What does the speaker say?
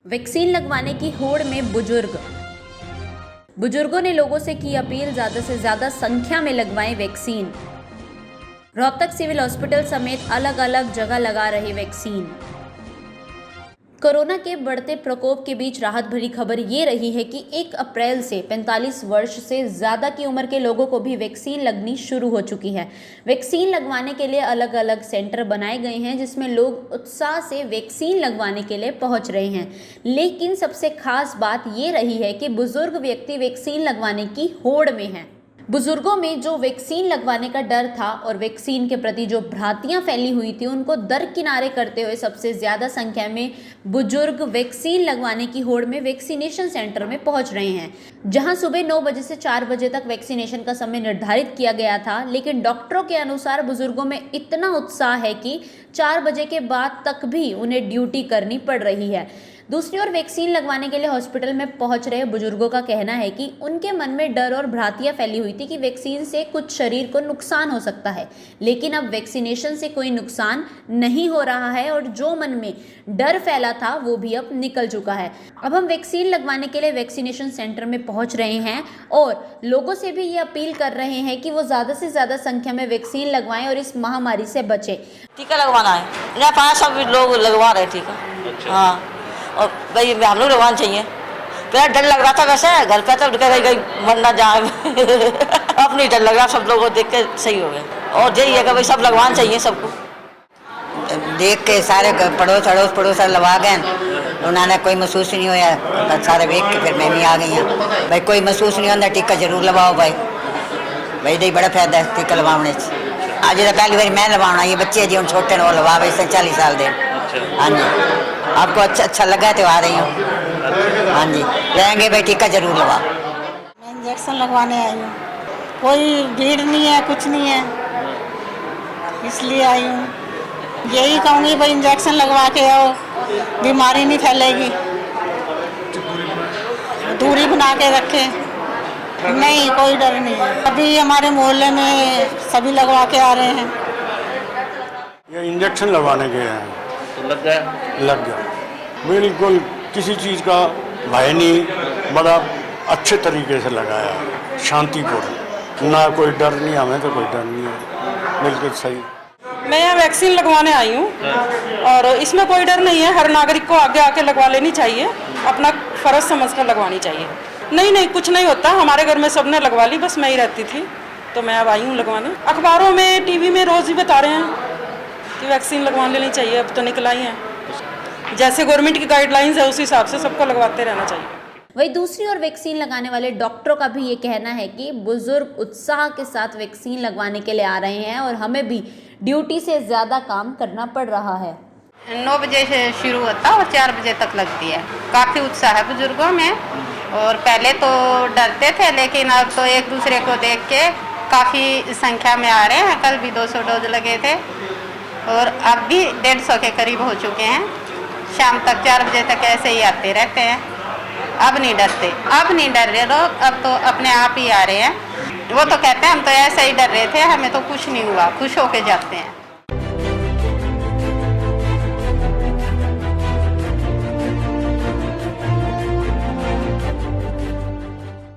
Vaccine लगवाने की होड़ में बुजुर्गों ने लोगों से की अपील, ज्यादा से ज्यादा संख्या में लगवाएं वैक्सीन। रोहतक सिविल हॉस्पिटल समेत अलग अलग जगह लगा रहे वैक्सीन। कोरोना के बढ़ते प्रकोप के बीच राहत भरी खबर ये रही है कि 1 अप्रैल से 45 वर्ष से ज़्यादा की उम्र के लोगों को भी वैक्सीन लगनी शुरू हो चुकी है। वैक्सीन लगवाने के लिए अलग अलग सेंटर बनाए गए हैं जिसमें लोग उत्साह से वैक्सीन लगवाने के लिए पहुंच रहे हैं। लेकिन सबसे खास बात ये रही है कि बुजुर्ग व्यक्ति वैक्सीन लगवाने की होड़ में हैं। बुजुर्गों में जो वैक्सीन लगवाने का डर था और वैक्सीन के प्रति जो भ्रांतियां फैली हुई थी, उनको दरकिनारे करते हुए सबसे ज़्यादा संख्या में बुजुर्ग वैक्सीन लगवाने की होड़ में वैक्सीनेशन सेंटर में पहुंच रहे हैं। जहां सुबह 9 बजे से 4 बजे तक वैक्सीनेशन का समय निर्धारित किया गया था, लेकिन डॉक्टरों के अनुसार बुजुर्गों में इतना उत्साह है कि 4 बजे के बाद तक भी उन्हें ड्यूटी करनी पड़ रही है। दूसरी ओर वैक्सीन लगवाने के लिए हॉस्पिटल में पहुंच रहे बुजुर्गों का कहना है कि उनके मन में डर और भ्रांतियां फैली हुई थी कि वैक्सीन से कुछ शरीर को नुकसान हो सकता है, लेकिन अब वैक्सीनेशन से कोई नुकसान नहीं हो रहा है और जो मन में डर फैला था वो भी अब निकल चुका है। अब हम वैक्सीन लगवाने के लिए वैक्सीनेशन सेंटर में पहुंच रहे हैं और लोगों से भी ये अपील कर रहे हैं कि वो ज़्यादा से ज़्यादा संख्या में वैक्सीन लगवाएं और इस महामारी से बचें। टीका लगवाना है, यहाँ पास सब लोग लगवा रहे टीका। अच्छा। हाँ, और भाई हम लोग लगवाना चाहिए। पहले डर लग रहा था, वैसे घर पे तो कहीं मर ना जाए अब नहीं डर लग रहा, सब लोगों को देख के सही हो गया। और यही है कि भाई सब लगवाना चाहिए सबको। देख के सारे पड़ोस लगा गए, उन्होंने कोई महसूस नहीं होया, सारे देख के फिर मैं भी आ गई हूँ। भाई कोई महसूस नहीं होता, टीका जरूर लगाओ भाई दे बड़ा फायदा है टीका लगवाने। अज तो पहली बार मैं लगवाना, ये बच्चे जी हम छोटे वो लगा भाई 40 साल दे। हाँ जी, आपको अच्छा लगा तो आ रही हूँ। हाँ जी, रहेंगे भाई टीका जरूर लगा। मैं इंजेक्शन लगवाने आई हूँ, कोई भीड़ नहीं है, कुछ नहीं है, इसलिए आई हूँ। यही कहूँगी भाई इंजेक्शन लगवा के आओ, बीमारी नहीं फैलेगी, दूरी बना के रखें। नहीं, कोई डर नहीं है। अभी हमारे मोहल्ले में सभी लगवा के आ रहे हैं। ये इंजेक्शन लगवाने गए हैं तो लग गया? लग गया, बिल्कुल किसी चीज़ का भय नहीं, बड़ा अच्छे तरीके से लगाया, शांतिपूर्ण, ना कोई डर नहीं, हमें तो कोई डर नहीं है, बिल्कुल सही। मैं यहाँ वैक्सीन लगवाने आई हूँ और इसमें कोई डर नहीं है। हर नागरिक को आगे आके लगवा लेनी चाहिए, अपना फर्ज समझकर लगवानी चाहिए। नहीं, कुछ नहीं होता, हमारे घर में सबने लगवा ली, बस मैं ही रहती थी तो मैं अब आई हूँ लगवाने। अखबारों में, टीवी में रोज़ ही बता रहे हैं कि वैक्सीन लगवा लेनी चाहिए, अब तो निकल आई हैं। जैसे गवर्नमेंट की गाइडलाइंस है उस हिसाब से सबको लगवाते रहना चाहिए। वहीं दूसरी ओर वैक्सीन लगाने वाले डॉक्टरों का भी ये कहना है कि बुजुर्ग उत्साह के साथ वैक्सीन लगवाने के लिए आ रहे हैं और हमें भी ड्यूटी से ज़्यादा काम करना पड़ रहा है। 9 बजे से शुरू होता और 4 बजे तक लगती है। काफ़ी उत्साह है बुजुर्गों में, और पहले तो डरते थे, लेकिन अब तो एक दूसरे को देख के काफ़ी संख्या में आ रहे हैं। कल भी 200 डोज लगे थे और अब भी 150 के करीब हो चुके हैं। शाम तक 4 बजे तक ऐसे ही आते रहते हैं। अब नहीं डरते, अब नहीं डर रहे लोग, अब तो अपने आप ही आ रहे हैं। वो तो कहते हैं हम तो ऐसे ही डर रहे थे, हमें तो कुछ नहीं हुआ, खुश होके जाते हैं।